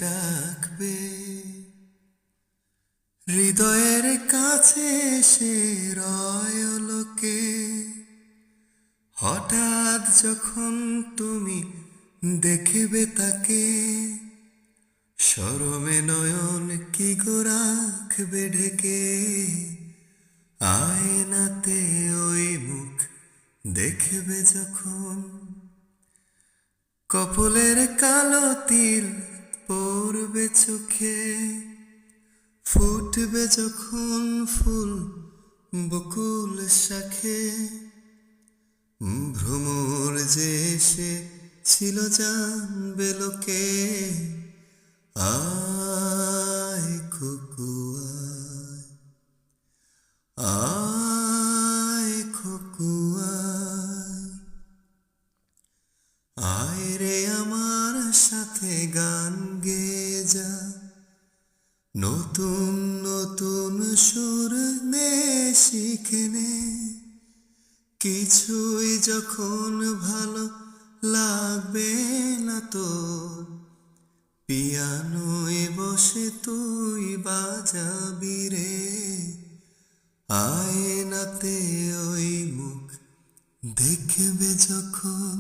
ডাকবে, হৃদয়ের কাছে সে রয়লোকে। হঠাৎ যখন তুমি দেখবে তাকে, শরমে নয়ন কি গো রাখবে ঢেকে। আয়নাতে ওই মুখ দেখবে যখন, কপলের কালো তিল পড়বে চোখে। ফুটবে যখন ফুল বকুল শাখে, ভ্রমর যে সে ছিল জানবে লোকে। আয় খোকু আয় খোকু আয় রে আমার সাথে গান গেয়ে যা। নতুন নতুন সুর নে শিখে নে, কিছুই যখন ভালো লাগবে না তোর, পিয়ানোয় বসে তুই বাজাবি রে। আয়নাতে ওই মুখ দেখবে যখন।